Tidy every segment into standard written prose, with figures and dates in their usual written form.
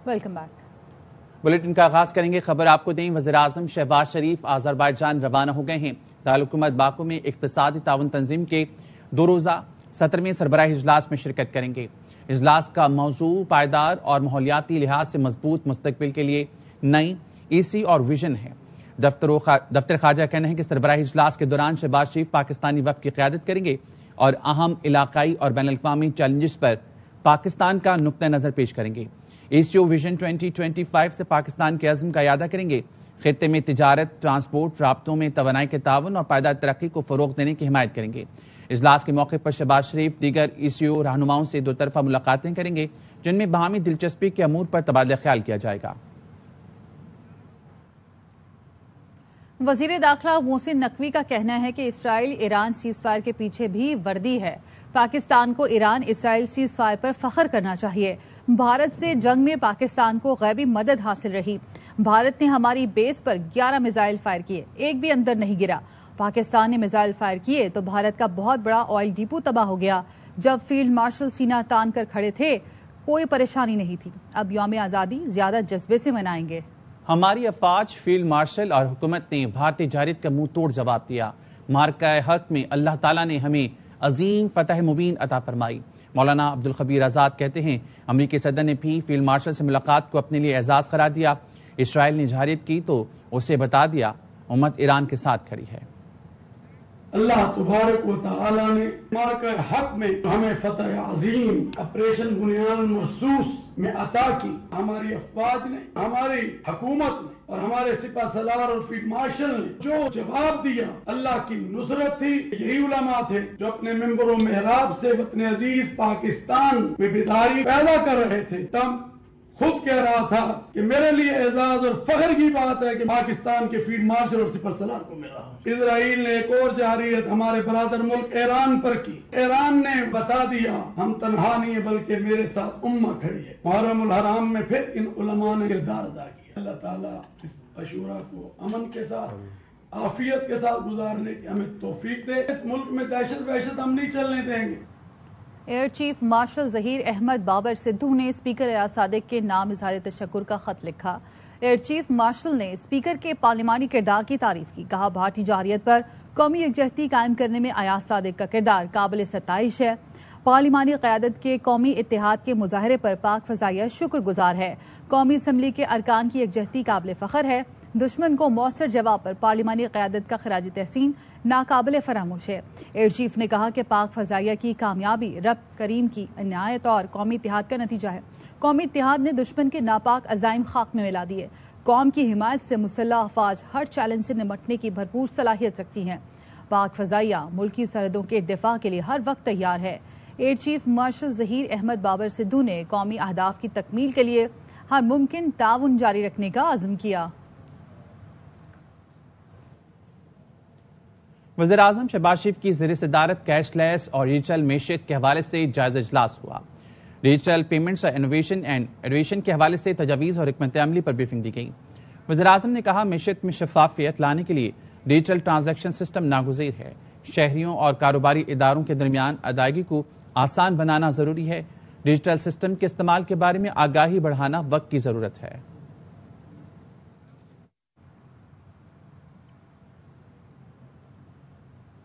Welcome back. Bulletin کا آغاز کریں گے۔ خبر آپ کو دیں، وزیراعظم شہباز شریف آذربائیجان روانہ ہو گئے ہیں۔ دارالحکومت باکو میں اقتصادی تعاون تنظیم کے 2 روزہ 17ویں سربراہی اجلاس میں شرکت کریں گے۔ اجلاس کا موضوع پائیدار اور ماحولیاتی لحاظ سے مضبوط مستقبل کے لیے نئی ایسی اور ویژن ہے۔ دفتر خارجہ کہنا ہے کہ سربراہی اجلاس کے دوران شہباز شریف پاکستانی وفد کی قیادت کریں گے اور اہم علاقائی اور بین الاقوامی چیلنجز پر پاکستان کا نقطہ نظر پیش کریں گے۔ ایسیو ویژن 2025 سے پاکستان کے عزم کا اعادہ کریں گے۔ خطے میں تجارت، ٹرانسپورٹ، رابطوں میں توانائی کے تعاون اور پائیدار ترقی کو فروغ دینے کی حمایت کریں گے۔ اجلاس کے موقع پر شہباز شریف دیگر ایسیو رہنماؤں سے 2 طرفہ ملاقاتیں کریں گے، جن میں باہمی دلچسپی کے امور پر تبادلہ خیال کیا جائے گا۔ وزیر داخلہ محسن نقوی کا کہنا ہے کہ اسرائیل ایران سیز فائر کے پیچھے بھی وردی ہے۔ پاکستان کو ایران اسرائیل سیز فائر پر فخر کرنا چاہیے۔ بھارت سے جنگ میں پاکستان کو غیبی مدد حاصل رہی۔ بھارت نے ہماری بیس پر 11 میزائل فائر کیے، ایک بھی اندر نہیں گرا۔ پاکستان نے میزائل فائر کیے تو بھارت کا بہت بڑا آئل ڈیپو تباہ ہو گیا۔ جب فیلڈ مارشل سینہ تان کر کھڑے تھے کوئی پریشانی نہیں تھی۔ اب یوم آزادی زیادہ جذبے سے منائیں گے۔ ہماری افواج، فیلڈ مارشل اور حکومت نے بھارتی جارحیت کا منہ توڑ جواب دیا۔ معرکہ حق میں اللہ تعالیٰ نے ہمیں عظیم فتح مبین عطا فرمائی۔ مولانا عبدالخبیر آزاد کہتے ہیں امریکی صدر نے بھی فیلڈ مارشل سے ملاقات کو اپنے لیے اعزاز قرار دیا۔ اسرائیل نے جارحیت کی تو اسے بتا دیا امت ایران کے ساتھ کھڑی ہے۔ اللہ تبارک و تعالی نے معرکہ حق میں ہمیں فتح عظیم آپریشن بنیان مرصوص میں عطا کی۔ ہماری افواج نے، ہماری حکومت نے اور ہمارے سپہ سالار اور فیلڈ مارشل نے جو جواب دیا اللہ کی نصرت تھی۔ یہی علماء تھے جو اپنے ممبر و محراب سے وطن عزیز پاکستان میں بیداری پیدا کر رہے تھے۔ تب خود کہہ رہا تھا کہ میرے لیے اعزاز اور فخر کی بات ہے کہ پاکستان کے فیلڈ مارشل اور سپر سالار کو ملا۔ اسرائیل نے ایک اور جارحیت ہمارے برادر ملک ایران پر کی۔ ایران نے بتا دیا ہم تنہا نہیں ہیں بلکہ میرے ساتھ امہ کھڑی ہے۔ محرم الحرام میں پھر ان علماء نے کردار ادا کیا۔ اللہ تعالیٰ اس عاشورہ کو امن کے ساتھ، عافیت کے ساتھ گزارنے کی ہمیں توفیق دے۔ اس ملک میں دہشت وحشت ہم نہیں چلنے دیں گے۔ Air chief marshal Zaheer Ahmed Babar Sidhu نے اسپیکر ایاز صادق کے نام اظہار تشکر کا خط لکھا۔ ایئر چیف مارشل نے اسپیکر کے پارلیمانی کردار کی تعریف کی۔ کہا بھارتی جارحیت پر قومی یکجہتی قائم کرنے میں ایاز صادق کا کردار قابل ستائش ہے۔ پارلیمانی قیادت کے قومی اتحاد کے مظاہرے پر پاک فضائیہ شکر گزار ہے۔ قومی اسمبلی کے ارکان کی یکجہتی قابل فخر ہے۔ دشمن کو مؤثر جواب پر پارلیمانی قیادت کا خراج تحسین ناقابل فراموش ہے۔ ایئر چیف نے کہا کہ پاک فضائیہ کی کامیابی رب کریم کی عنایت اور قومی اتحاد کا نتیجہ ہے۔ قومی اتحاد نے دشمن کے ناپاک عزائم خاک میں ملا دیے۔ قوم کی حمایت سے مسلح افواج ہر چیلنج سے نمٹنے کی بھرپور صلاحیت رکھتی ہیں۔ پاک فضائیہ ملکی سرحدوں کے دفاع کے لیے ہر وقت تیار ہے۔ Air chief marshal Zaheer Ahmed Babar Sidhu نے قومی اہداف کی تکمیل کے لیے ہر ممکن تعاون جاری رکھنے کا عزم کیا۔ وزیراعظم شہباز شریف کی زیر صدارت کیش لیس اور ڈیجیٹل معیشت کے حوالے سے جائزہ اجلاس ہوا۔ ڈیجیٹل پیمنٹس اور انوویشن کے حوالے سے تجاویز اور حکمت عملی پر بریفنگ دی گئی۔ وزیراعظم نے کہا معیشت میں شفافیت لانے کے لیے ڈیجیٹل ٹرانزیکشن سسٹم ناگزیر ہے۔ شہریوں اور کاروباری اداروں کے درمیان ادائیگی کو آسان بنانا ضروری ہے۔ ڈیجیٹل سسٹم کے استعمال کے بارے میں آگاہی بڑھانا وقت کی ضرورت ہے۔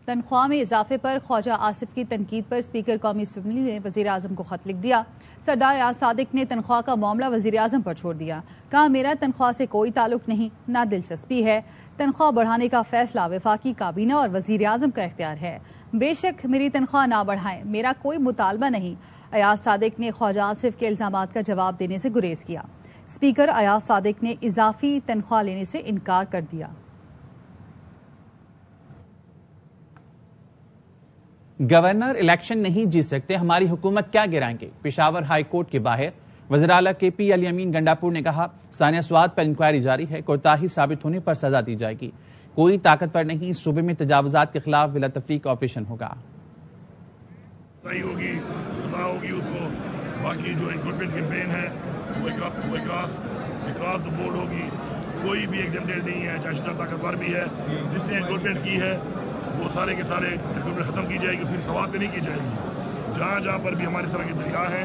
تنخواہ میں اضافے پر خواجہ آصف کی تنقید پر اسپیکر قومی اسمبلی نے وزیر اعظم کو خط لکھ دیا۔ سردار ایاز صادق نے تنخواہ کا معاملہ وزیر اعظم پر چھوڑ دیا۔ کہا میرا تنخواہ سے کوئی تعلق نہیں، نہ دلچسپی ہے۔ تنخواہ بڑھانے کا فیصلہ وفاقی کابینہ اور وزیر اعظم کا اختیار ہے۔ بے شک میری تنخواہ نہ بڑھائیں، میرا کوئی مطالبہ نہیں۔ ایاز صادق نے خواجہ آصف کے الزامات کا جواب دینے سے گریز کیا۔ اسپیکر ایاز صادق نے اضافی تنخواہ لینے سے انکار کر دیا۔ گورنر الیکشن نہیں جیت سکتے، ہماری حکومت کیا گرائیں گے؟ پشاور ہائی کورٹ کے باہر وزیر اعلیٰ کے پی علی امین گنڈاپور نے کہا ثانیہ سواد پر انکوائری جاری ہے، کوتاہی ثابت ہونے پر سزا دی جائے گی۔ کوئی طاقتور نہیں، صوبے میں تجاوزات کے خلاف بلا تفریق آپریشن ہوگا۔ ہوگی سزا ہوگی اس کو، باقی جو انکروچمنٹ کیمپین ہے وہ اکراس بورڈ ہوگی۔ کوئی بھی ایگزیمپٹڈ نہیں ہے، چاہے طاقتور بھی ہے، جس نے انکروچمنٹ کی ہے وہ سارے کے سارے ختم کی جائے گی، پھر سوال پہ نہیں کی جائے گی۔ جہاں جہاں پر بھی ہمارے طرح کے دریا ہیں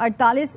48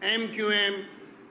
MQM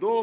2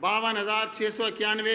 52,691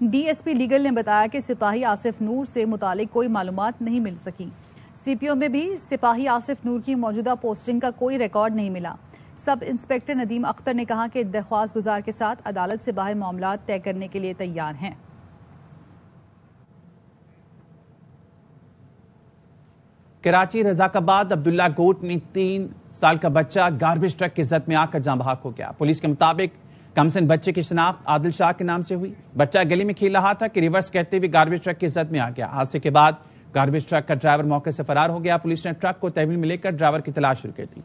D S P legal نے بتایا کہ سپاہی آصف نور سے متعلق کوئی معلومات نہیں مل سکی۔ سی پی او میں بھی سپاہی آصف نور کی موجودہ پوسٹنگ کا کوئی ریکارڈ نہیں ملا۔ سب انسپکٹر ندیم اختر نے کہا کہ درخواست گزار کے ساتھ عدالت سے باہر معاملات طے کرنے کے لیے تیار ہیں۔ کراچی رزاق آباد عبداللہ گوٹ میں 3 سال کا بچہ گاربیج ٹرک کی زد میں آ کر جاں بحق ہو گیا۔ پولیس کے مطابق کمسن بچے کی شناخت عادل شاہ کے نام سے ہوئی۔ بچہ گلی میں کھیل رہا تھا کہ ریورس کہتے ہوئے گاربیج ٹرک کی زد میں آ گیا۔ حادثے کے بعد گاربیج ٹرک کا ڈرائیور موقع سے فرار ہو گیا۔ پولیس نے ٹرک کو تحویل میں لے کر ڈرائیور کی تلاش شروع کر دی۔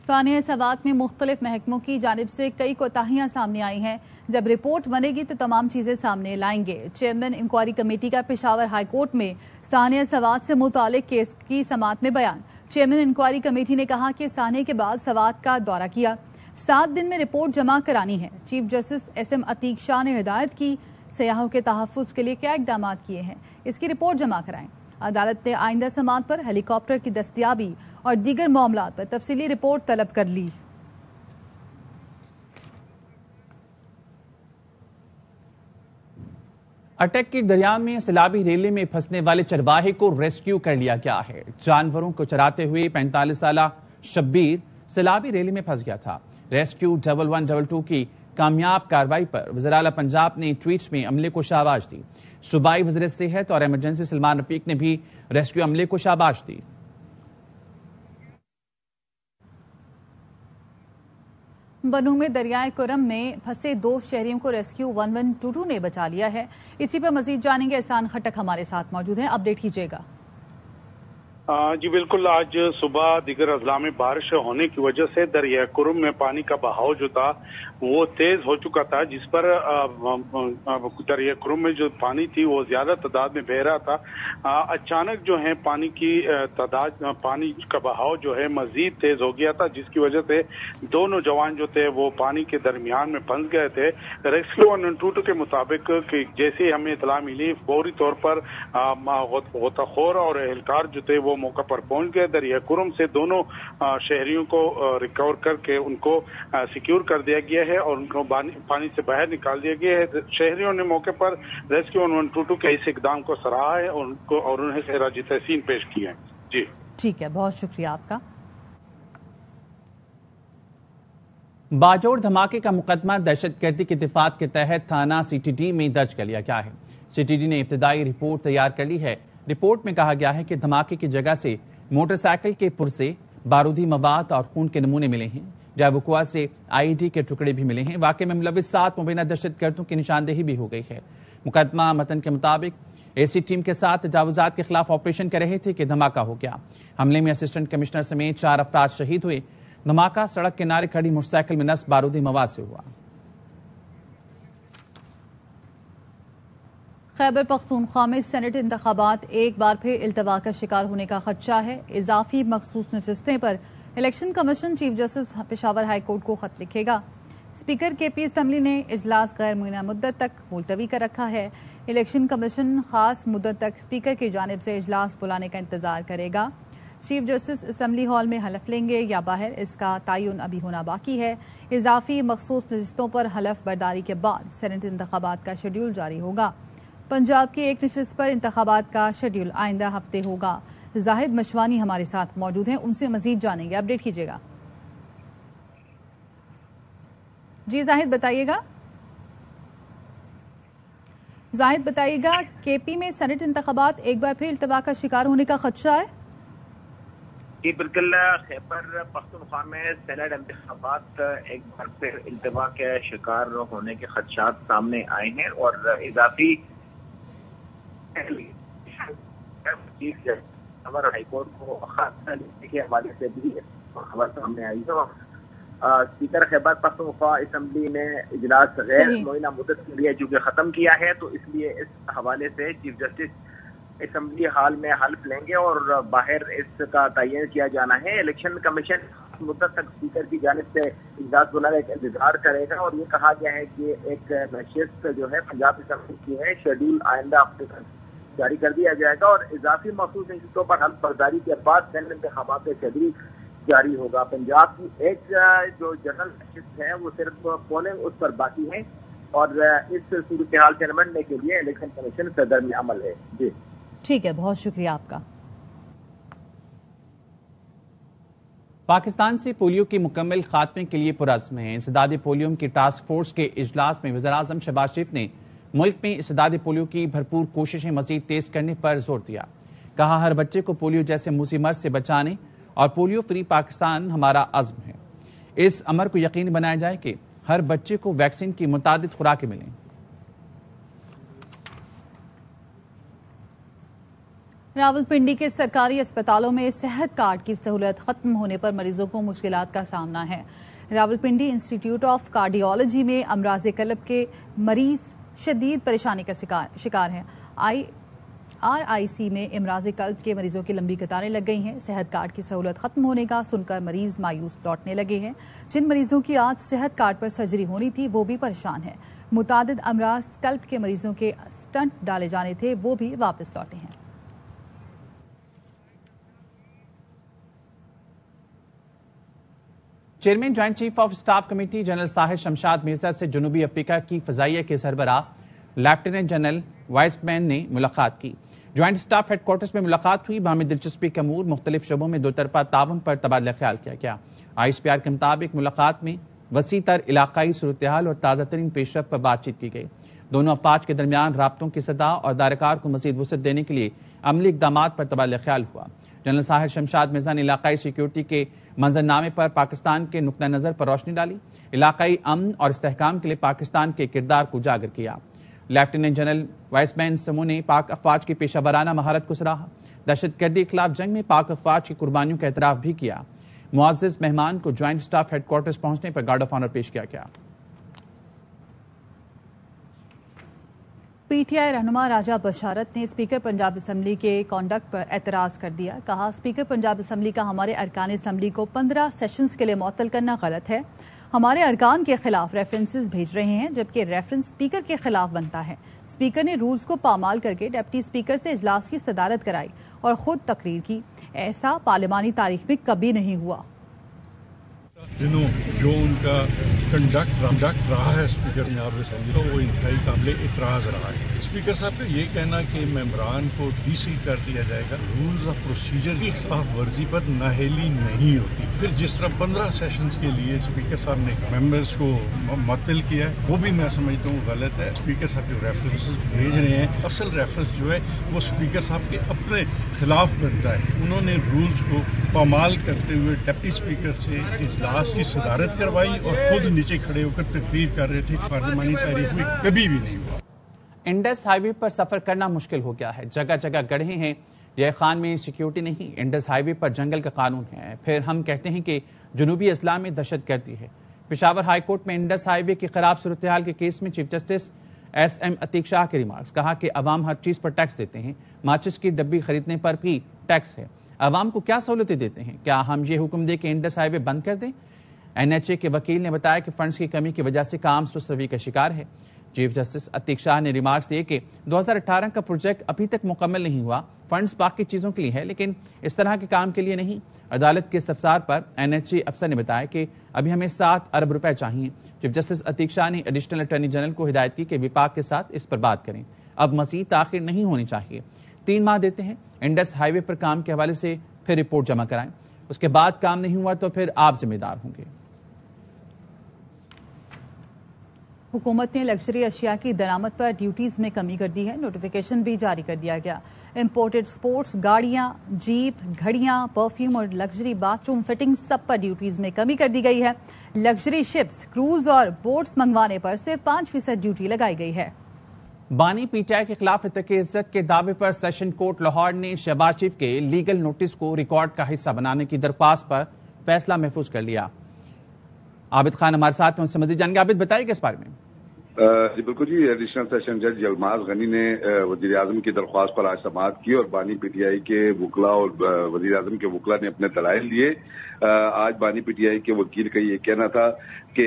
ثانیہ سوات میں مختلف محکموں کی جانب سے کئی کوتاہیاں سامنے آئی ہیں۔ جب رپورٹ بنے گی تو تمام چیزیں سامنے لائیں گے۔ چیئرمین انکوائری کمیٹی کا پشاور ہائی کورٹ میں ثانیہ سوات سے متعلق کیس کی سماعت میں بیان۔ چیئرمین انکوائری کمیٹی نے کہا کہ ثانیہ کے بعد سوات کا دورہ کیا، 7 دن میں رپورٹ جمع کرانی ہے۔ Chief justice S M Atiq Shah نے ہدایت کی سیاحوں کے تحفظ کے لیے کیا اقدامات کیے ہیں، اس کی رپورٹ جمع کرائیں۔ عدالت نے آئندہ سماعت پر ہیلی کاپٹر کی دستیابی اور دیگر معاملات پر تفصیلی رپورٹ طلب کر لی۔ اٹک کے دریا میں سیلابی ریلے میں پھنسنے والے چرواہے کو ریسکیو کر لیا گیا ہے۔ جانوروں کو چراتے ہوئے 45 سالہ شبیر سیلابی ریلے میں پھنس گیا تھا۔ ریسکیو 1122 کی کامیاب کارروائی پر وزیر اعلیٰ پنجاب نے ٹویٹ میں عملے کو شاباش دی۔ صوبائی وزیر صحت اور ایمرجنسی سلمان رفیق نے بھی ریسکیو عملے کو شاباش دی۔ بنوں میں دریائے کرم میں پھنسے 2 شہریوں کو ریسکیو 1122 نے بچا لیا ہے۔ اسی پر مزید جانیں گے، احسان خٹک ہمارے ساتھ موجود ہیں، اپڈیٹ کیجیے گا۔ جی بالکل، آج صبح دیگر اضلاع میں بارش ہونے کی وجہ سے دریائے کرم میں پانی کا بہاؤ جو تھا وہ تیز ہو چکا تھا، جس پر دریائے کرم میں جو پانی تھی وہ زیادہ تعداد میں بہہ رہا تھا۔ اچانک جو ہے پانی کی تعداد، پانی کا بہاؤ جو ہے مزید تیز ہو گیا تھا، جس کی وجہ سے 2 نوجوان جو تھے وہ پانی کے درمیان میں پھنس گئے تھے۔ ریسکیو 122 کے مطابق کہ جیسے ہمیں اطلاع ملی، فوری طور پر غوطہ خور اور اہلکار جو تھے وہ موقع پر پہنچ گئے۔ دریائے کرم سے دونوں شہریوں کو ریکور کر کے ان کو سیکیور کر دیا گیا ہے اور ان کو پانی سے باہر نکال دیا گیا ہے۔ شہریوں نے موقع پر ریسکیو 122 کے اس اقدام کو سراہا ہے اور انہیں خراج تحسین پیش کیا ہے۔ جی ٹھیک ہے، بہت شکریہ آپ کا۔ باجوڑ دھماکے کا مقدمہ دہشت گردی کی دفعات کے تحت تھانہ سی ٹی ڈی میں درج کر لیا گیا ہے۔ سی ٹی ڈی نے ابتدائی رپورٹ تیار کر لی ہے۔ رپورٹ میں کہا گیا ہے کہ دھماکے کی جگہ سے موٹر سائیکل کے پرزے، بارودی مواد اور خون کے نمونے ملے ہیں۔ جائے وقوع سے آئی ڈی کے ٹکڑے بھی ملے ہیں۔ واقعے میں ملوث 7 مبینہ دہشت گردوں کی نشاندہی بھی ہو گئی ہے۔ مقدمہ متن کے مطابق اے سی ٹیم کے ساتھ تجاوزات کے خلاف آپریشن کر رہے تھے کہ دھماکہ ہو گیا۔ حملے میں اسسٹنٹ کمشنر سمیت 4 افراد شہید ہوئے۔ دھماکہ سڑک کنارے کھڑی موٹر سائیکل میں نصب بارودی مواد سے ہوا۔ خیبر پختونخوا میں سینٹ انتخابات ایک بار پھر التوا کا شکار ہونے کا خدشہ ہے۔ اضافی مخصوص نشستیں پر election commission chief justice Peshawar high court کو خط لکھے گا۔ اسپیکر کے پی اسمبلی نے اجلاس غیر معینہ مدت تک ملتوی کر رکھا ہے۔ الیکشن کمیشن خاص مدت تک اسپیکر کی جانب سے اجلاس بلانے کا انتظار کرے گا۔ چیف جسٹس اسمبلی ہال میں حلف لیں گے یا باہر، اس کا تعین ابھی ہونا باقی ہے۔ اضافی مخصوص نشستوں پر حلف برداری کے بعد سینٹ انتخابات کا شیڈول جاری ہوگا۔ پنجاب کی ایک نشست پر انتخابات کا شیڈول آئندہ ہفتے ہوگا۔ زاہد مشوانی ہمارے ساتھ موجود ہیں، ان سے مزید جانیں گے، اپڈیٹ کیجیے گا۔ جی زاہد بتائیے گا۔ زاہد بتائیے گا، کے پی میں سینٹ انتخابات ایک بار پھر التوا کا شکار ہونے کا خدشہ ہے؟ جی بالکل، خیبر پختونخوا میں سینٹ انتخابات ایک بار پھر التوا کے شکار ہونے کے خدشات سامنے آئے ہیں اور اضافی ہائی کورٹ کو خط لکھنے کے حوالے سے بھی خبر سامنے آئی ہے۔ اسپیکر خیبر پختونخوا اسمبلی نے اجلاس غیر معینہ مدت کے لیے چونکہ ختم کیا ہے، تو اس لیے اس حوالے سے چیف جسٹس اسمبلی ہال میں حلف لیں گے اور باہر اس کا تعین کیا جانا ہے۔ الیکشن کمیشن مدت تک اسپیکر کی جانب سے اجلاس بلانے کا انتظار کرے گا اور یہ کہا گیا ہے کہ ایک نشست جو ہے پنجاب اسمبلی کی ہے، شیڈول آئندہ ہفتے تک جاری کر دیا جائے گا اور اضافی مخصوص نشستوں پر حلف برداری کے بعد سینٹ انتخابات کا شیڈول جاری ہوگا. پنجاب کی ایک جو جنرل نشست ہے وہ صرف پولنگ اس پر باقی ہے اور اس صورتحال سے نمٹنے کے لیے الیکشن کمیشن صدر میں عمل ہے. جی ٹھیک ہے، بہت شکریہ آپ کا. پاکستان سے پولیو کے مکمل خاتمے کے لیے پرعزم ہیں. انسداد پولیو کی ٹاسک فورس کے اجلاس میں وزیراعظم شہباز شریف نے ملک میں انسداد پولیو کی بھرپور کوششیں مزید تیز کرنے پر زور دیا. کہا ہر بچے کو پولیو جیسے موذی مرض سے بچانے اور پولیو فری پاکستان ہمارا عزم ہے. اس امر کو یقینی بنایا جائے کہ ہر بچے کو ویکسین کی متعدد خوراکیں ملیں. راولپنڈی کے سرکاری اسپتالوں میں صحت کارڈ کی سہولت ختم ہونے پر مریضوں کو مشکلات کا سامنا ہے. راولپنڈی انسٹی ٹیوٹ آف کارڈیالوجی میں امراض قلب کے مریض شدید پریشانی کا شکار ہیں. RIC میں امراض قلب کے مریضوں کی لمبی قطاریں لگ گئی ہیں. صحت کارڈ کی سہولت ختم ہونے کا سن کر مریض مایوس لوٹنے لگے ہیں. جن مریضوں کی آج صحت کارڈ پر سرجری ہونی تھی وہ بھی پریشان ہیں. متعدد امراض قلب کے مریضوں کے سٹنٹ ڈالے جانے تھے وہ بھی واپس لوٹے ہیں. Chairman joint chief of staff committee general Sahir Shamshad Mirza سے جنوبی افریقہ کی فضائیہ کے سربراہ لیفٹیننٹ جنرل وائس مین نے ملاقات کی. جوائنٹ اسٹاف ہیڈ کوارٹرز میں ملاقات ہوئی. باہمی دلچسپی کے امور مختلف شعبوں میں دو طرفہ تعاون پر تبادلہ خیال کیا گیا. ISPR کے مطابق ملاقات میں وسیع تر علاقائی صورتحال اور تازہ ترین پیش رفت پر بات چیت کی گئی. دونوں افواج کے درمیان رابطوں کی سطح اور دائرکار کو مزید وسعت دینے کے لیے عملی اقدامات پر تبادلہ خیال ہوا. جنرل ساحر شمشاد مرزا نے علاقائی سیکیورٹی کے منظرنامے پر پاکستان کے نقطہ نظر پر روشنی ڈالی. علاقائی امن اور استحکام کے لیے پاکستان کے کردار کو اجاگر کیا. لیفٹیننٹ جنرل وائس مین سمو نے پاک افواج کی پیشہ ورانہ مہارت کو سراہا. دہشت گردی کے خلاف جنگ میں پاک افواج کی قربانیوں کا اعتراف بھی کیا. معزز مہمان کو جوائنٹ اسٹاف ہیڈ کوارٹرز پہنچنے پر گارڈ آف آنر پیش کیا گیا. PTI رہنما راجہ بشارت نے اسپیکر پنجاب اسمبلی کے کانڈکٹ پر اعتراض کر دیا. کہا اسپیکر پنجاب اسمبلی کا ہمارے ارکان اسمبلی کو 15 سیشنز کے لیے معطل کرنا غلط ہے. ہمارے ارکان کے خلاف ریفرنسز بھیج رہے ہیں جبکہ ریفرنس اسپیکر کے خلاف بنتا ہے. اسپیکر نے رولز کو پامال کر کے ڈپٹی اسپیکر سے اجلاس کی صدارت کرائی اور خود تقریر کی. ایسا پارلیمانی تاریخ میں کبھی نہیں ہوا. دنوں جو ان کا کنڈکٹ رہا ہے اسپیکر پنجاب اسمبلی تو وہ انتہائی قابل اعتراض رہا ہے. اسپیکر صاحب کا یہ کہنا کہ ممبران کو ڈی سی کر دیا جائے گا رولز آف پروسیجر کی خلاف ورزی پر نااہلی نہیں ہوتی. پھر جس طرح 15 سیشنز کے لیے اسپیکر صاحب نے ممبرز کو معطل کیا ہے وہ بھی میں سمجھتا ہوں غلط ہے. اسپیکر صاحب جو ریفرنسز بھیج رہے ہیں اصل ریفرنس جو ہے وہ اسپیکر صاحب کے اپنے خلاف بنتا ہے. انہوں نے رولز کو پامال کرتے ہوئے ڈپٹی اسپیکر سے اجلاس کی صدارت کروائی اور خود نیچے کھڑے ہو کر تقریر کر رہے تھے. پارلیمانی تاریخ میں کبھی بھی نہیں ہوا. انڈس ہائی وے پر سفر کرنا مشکل ہو گیا ہے. جگہ جگہ گڑھے ہیں. یہ خان میں سیکیورٹی نہیں، انڈس ہائی وے پر جنگل کا قانون ہے. پھر ہم کہتے ہیں کہ جنوبی اضلاع میں دہشت گردی ہے. پشاور ہائی کورٹ میں انڈس ہائی وے کی خراب صورتحال کے کیس میں چیف جسٹس SM عتیق شاہ کے ریمارکس. کہا کہ عوام ہر چیز پر ٹیکس دیتے ہیں. ماچس کی ڈبی خریدنے پر بھی ٹیکس ہے. عوام کو کیا سہولتیں دیتے ہیں؟ کیا ہم یہ حکم دیں کہ انڈس ہائی وے بند کر دیں؟ NHA کے وکیل نے بتایا کہ فنڈز کی کمی کی وجہ سے کام سست روی کا شکار ہے. چیف جسٹس عتیق شاہ نے ریمارکس دیے کہ 2018 کا پروجیکٹ ابھی تک مکمل نہیں ہوا. فنڈز باقی چیزوں کے لیے ہے لیکن اس طرح کے کام کے لیے نہیں. عدالت کے استفسار پر NHA افسر نے بتایا کہ ابھی ہمیں 7 ارب روپے چاہیے. چیف جسٹس عتیق شاہ نے ایڈیشنل اٹارنی جنرل کو ہدایت کی کہ وفاق کے ساتھ اس پر بات کریں. اب مزید تاخیر نہیں ہونی چاہیے. 3 ماہ دیتے ہیں. انڈس ہائی وے پر کام کے حوالے سے پھر رپورٹ جمع کرائیں. اس کے بعد کام نہیں ہوا تو پھر آپ ذمہ دار ہوں گے. حکومت نے لگژری اشیاء کی درآمد پر ڈیوٹیز میں کمی کر دی ہے. نوٹیفیکیشن بھی جاری کر دیا گیا. امپورٹڈ سپورٹس گاڑیاں، جیپ، گھڑیاں، پرفیوم اور لگژری باتھ روم فٹنگ سب پر ڈیوٹیز میں کمی کر دی گئی ہے. لگژری شپس، کروز اور بوٹس منگوانے پر صرف 5% ڈیوٹی لگائی گئی ہے. بانی PTI کے خلاف ارتکاب عزت کے دعوے پر سیشن کورٹ لاہور نے شہباز شریف کے لیگل نوٹس کو ریکارڈ کا حصہ بنانے کی درخواست پر فیصلہ محفوظ کر لیا. عابد خان ہمارے ساتھ ہیں، ان سے مزید جانیں گے. عابد بتائیے کہ اس بارے میں جی بالکل جی، ایڈیشنل سیشن جج یلماز غنی نے وزیر اعظم کی درخواست پر آج سماعت کی اور بانی پی ٹی آئی کے وکلاء اور وزیر اعظم کے وکلاء نے اپنے دلائل لیے. آج بانی پی ٹی آئی کے وکیل کا یہ کہنا تھا کہ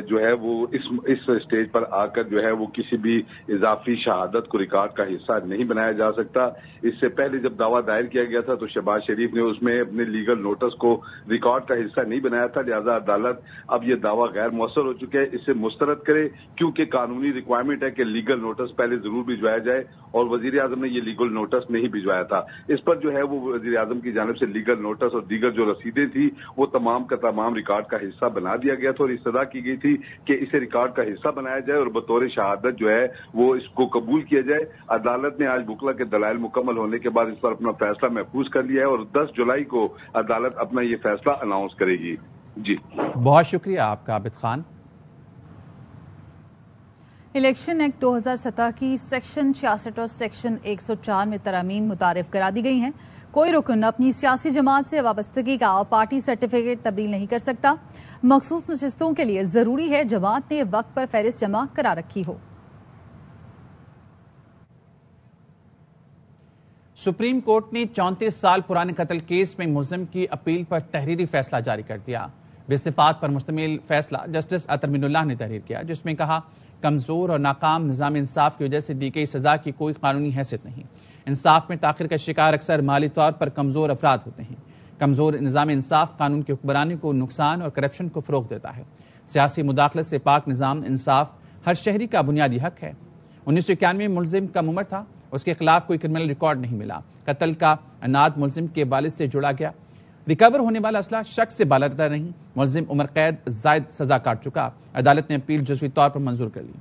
جو ہے وہ اس اسٹیج پر آ کر جو ہے وہ کسی بھی اضافی شہادت کو ریکارڈ کا حصہ نہیں بنایا جا سکتا. اس سے پہلے جب دعویٰ دائر کیا گیا تھا تو شہباز شریف نے اس میں اپنے لیگل نوٹس کو ریکارڈ کا حصہ نہیں بنایا تھا، لہذا عدالت اب یہ دعویٰ غیر مؤثر ہو چکا ہے، اسے مسترد کرے، کیونکہ قانونی ریکوائرمنٹ ہے کہ لیگل نوٹس پہلے ضرور بھجوایا جائے اور وزیر اعظم نے یہ لیگل نوٹس نہیں بھجوایا تھا. اس پر جو ہے وہ وزیر اعظم کی جانب سے لیگل نوٹس اور دیگر جو رسیدیں تھی وہ تمام کا تمام ریکارڈ کا حصہ بنا دیا گیا تھا اور استدعا کی گئی تھی کہ اسے ریکارڈ کا حصہ بنایا جائے اور بطور شہادت جو ہے وہ اس کو قبول کیا جائے. عدالت نے آج وکلا کے دلائل مکمل ہونے کے بعد اس پر اپنا فیصلہ محفوظ کر لیا ہے اور 10 جولائی کو عدالت اپنا یہ فیصلہ اناؤنس کرے گی. جی بہت شکریہ آپ کا عابد خان. الیکشن ایکٹ 2017 کی سیکشن 66 اور سیکشن 104 میں ترامیم متعارف کرا دی گئی ہیں. کوئی رکن اپنی سیاسی جماعت سے وابستگی کا پارٹی سرٹیفکیٹ تبدیل نہیں کر سکتا. مخصوص نشستوں کے لیے ضروری ہے جماعت نے وقت پر فہرست جمع کرا رکھی ہو. سپریم کورٹ نے 34 سال پرانے قتل کیس میں ملزم کی اپیل پر تحریری فیصلہ جاری کر دیا. بے صفات پر مشتمل فیصلہ جسٹس عطر من اللہ نے تحریر کیا، جس میں کہا کمزور اور ناکام نظام انصاف کی وجہ سے دی گئی سزا کی کوئی قانونی حیثیت نہیں. انصاف میں تاخیر کا شکار اکثر مالی طور پر کمزور افراد ہوتے ہیں. کمزور نظام انصاف قانون کی حکمرانی کو نقصان اور کرپشن کو فروغ دیتا ہے. سیاسی مداخلت سے پاک نظام انصاف ہر شہری کا بنیادی حق ہے. 1991 میں ملزم کم عمر تھا، اس کے خلاف کوئی کرمنل ریکارڈ نہیں ملا. قتل کا اناد ملزم کے والد سے جوڑا گیا. ریکور ہونے والا اسلحہ شخص سے بالادر نہیں. ملزم عمر قید زائد سزا کاٹ چکا. عدالت نے اپیل جزوی طور پر منظور کر لی.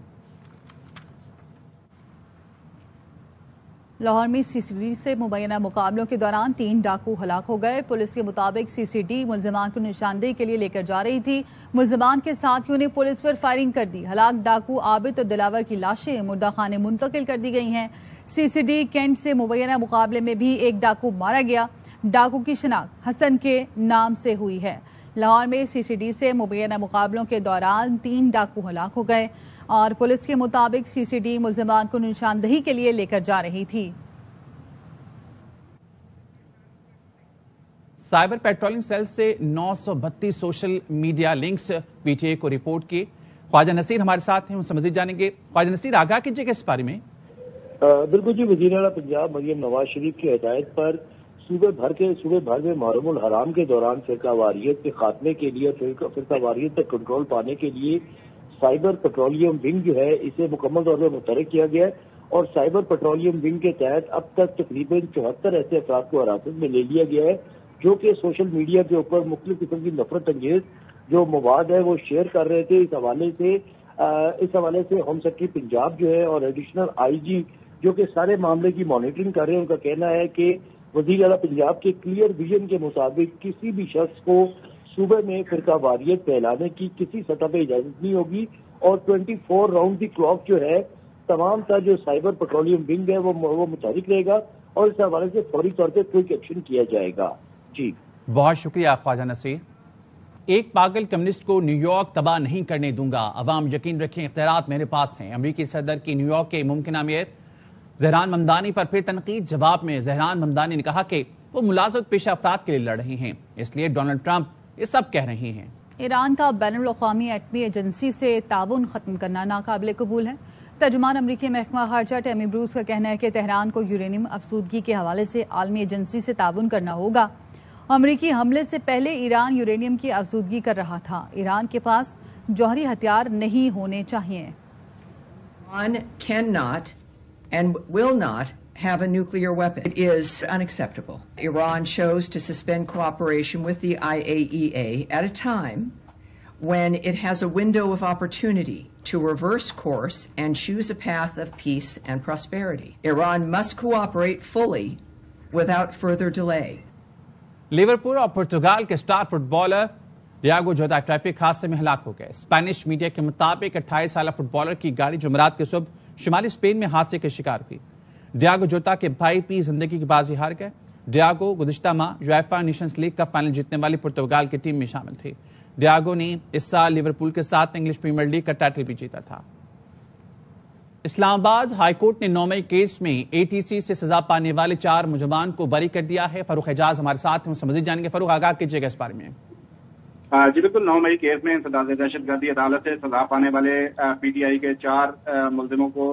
لاہور میں سی سی ڈی سے مبینہ مقابلوں کے دوران 3 ڈاکو ہلاک ہو گئے. پولیس کے مطابق سی سی ڈی ملزمان کو نشاندہی کے لیے لے کر جا رہی تھی. ملزمان کے ساتھیوں نے پولیس پر فائرنگ کر دی. ہلاک ڈاکو عابد اور دلاور کی لاشیں مردہ خانے منتقل کر دی گئی ہیں. سی سی ڈی کینٹ سے مبینہ مقابلے میں بھی ایک ڈاکو مارا گیا. ڈاکو کی شناخت حسن کے نام سے ہوئی ہے. لاہور میں سی سی ڈی سے مبینہ مقابلوں کے دوران 3 ڈاکو ہلاک ہو گئے اور پولیس کے مطابق سی سی ڈی ملزمان کو نشاندہی کے لیے لے کر جا رہی تھی. سائبر پیٹرولنگ سیل سے 932 social media links P T A کو رپورٹ کیے. خواجہ نصیر ہمارے ساتھ ہیں، ان سے مزید جانیں گے. خواجہ نصیر، آگاہ کیجیے گا اس بارے میں. بالکل جی، وزیر اعلیٰ پنجاب مریم نواز شریف کی ہدایت پر صوبے بھر میں محرم الحرام کے دوران فرقہ واریت کے خاتمے کے لیے، فرقہ واریت پر کنٹرول پانے کے لیے سائبر پیٹرولیم ونگ جو ہے اسے مکمل طور پر متحرک کیا گیا ہے اور سائبر پیٹرولیم ونگ کے تحت اب تک تقریباً 74 ایسے افراد کو حراست میں لے لیا گیا ہے جو کہ سوشل میڈیا کے اوپر مختلف قسم کی نفرت انگیز جو مواد ہے وہ شیئر کر رہے تھے. اس حوالے سے ہوم سیکرٹری پنجاب جو ہے اور ایڈیشنل آئی جی جو کہ سارے معاملے کی مانیٹرنگ کر رہے ہیں، ان کا کہنا ہے کہ وزیر اعلیٰ پنجاب کے کلیئر ویژن کے مطابق کسی بھی شخص کو صوبے میں فرقہ واریت پھیلانے کی کسی سطح پہ اجازت نہیں ہوگی اور 24 راؤنڈ دی کلاک جو ہے تمام کا جو سائبر پیٹرولیم ونگ ہے وہ متحرک رہے گا اور اس حوالے سے فوری طور پہ کوئی ایکشن کیا جائے گا. جی بہت شکریہ خواجہ نصیر. ایک پاگل کمیونسٹ کو نیو یارک تباہ نہیں کرنے دوں گا. عوام یقین رکھیں اختیارات میرے پاس ہیں. امریکی صدر کی نیو یارک کے ممکنہ میئر زہران ممدانی پر پھر تنقید. جواب میں زہران ممدانی نے کہا کہ وہ ملازمت پیشہ افراد کے لیے لڑ رہے ہیں، اس لیے ڈونلڈ ٹرمپ یہ سب کہہ رہے ہیں. ایران کا بین الاقوامی ایٹمی ایجنسی سے تعاون ختم کرنا ناقابل قبول ہے. ترجمان امریکی محکمہ خارجہ ٹیمی بروس کا کہنا ہے کہ تہران کو یورینیم افزودگی کے حوالے سے عالمی ایجنسی سے تعاون کرنا ہوگا. امریکی حملے سے پہلے ایران یورینیم کی افزودگی کر رہا تھا. ایران کے پاس جوہری ہتھیار نہیں ہونے چاہیے. Iran cannot and will not have a nuclear weapon. It is unacceptable. Iran chose to suspend cooperation with the IAEA at a time when it has a window of opportunity to reverse course and choose a path of peace and prosperity. Iran must cooperate fully without further delay. Liverpool اور پرتگال کے star fit bowler Diego جوتا traffic حادثے میں ہلاک ہو گئے. Spanish media کے مطابق 28 سالہ فٹ بالر کی گاڑی جمعرات کے صبح شمالی اسپین میں حادثے کے شکار ہوئی. ڈیاگو جوتا کے بھائی پی زندگی کی بازی ہار گئے. ڈیاگو گزشتہ ماہ یویفا نیشنز لیگ کا فائنل جیتنے والی پرتگال کی ٹیم میں شامل تھے. ڈیاگو نے اس سال لیورپول کے ساتھ انگلش پریمیئر لیگ کا ٹائٹل بھی جیتا تھا. اسلام آباد ہائی کورٹ نے 9 مئی کیس میں ATC سے سزا پانے والے 4 مجرمان کو بری کر دیا ہے۔ فاروق اعجاز ہمارے ساتھ ہیں، ہم سے مزید جانیں گے۔ فاروق، آگاہ کیجیے گا اس بارے میں۔ جی بالکل، 9 مئی کیس میں انسداد دہشت گردی عدالت سے سزا پانے والے PTI کے 4 ملزموں کو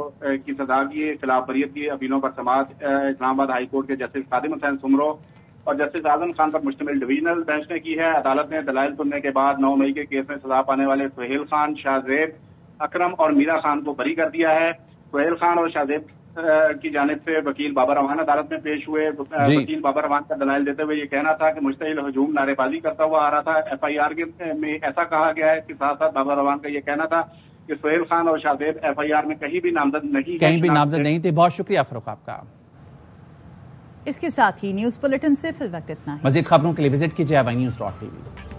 کی سزا کی خلاف بریت کی اپیلوں پر سماعت اسلام آباد ہائی کورٹ کے جسٹس خادم حسین سمرو اور جسٹس اعظم خان پر مشتمل ڈویژنل بینچ نے کی ہے۔ عدالت نے دلائل سننے کے بعد 9 مئی کے کیس میں سزا پانے والے سہیل خان، شاہزیب، اکرم اور میرا خان کو بری کر دیا ہے۔ سہیل خان اور شاہزیب کی جانب سے وکیل بابر روان عدالت میں پیش ہوئے۔ وکیل بابر روان کا دلائل دیتے ہوئے یہ کہنا تھا کہ مشتعل ہجوم نعرے بازی کرتا ہوا آ رہا تھا۔ FIR میں ایسا کہا گیا ہے کہ ساتھ ساتھ بابر روان کا یہ کہنا تھا کہ سہیل خان اور شاہزیب FIR میں کہیں بھی نامزد نہیں تھے۔ بہت شکریہ فاروق آپ کا۔ اس کے ساتھ ہی نیوز بلیٹن سے فی الوقت اتنا ہی۔ مزید خبروں کے لیے وزٹ کیجیے AVNews.tv۔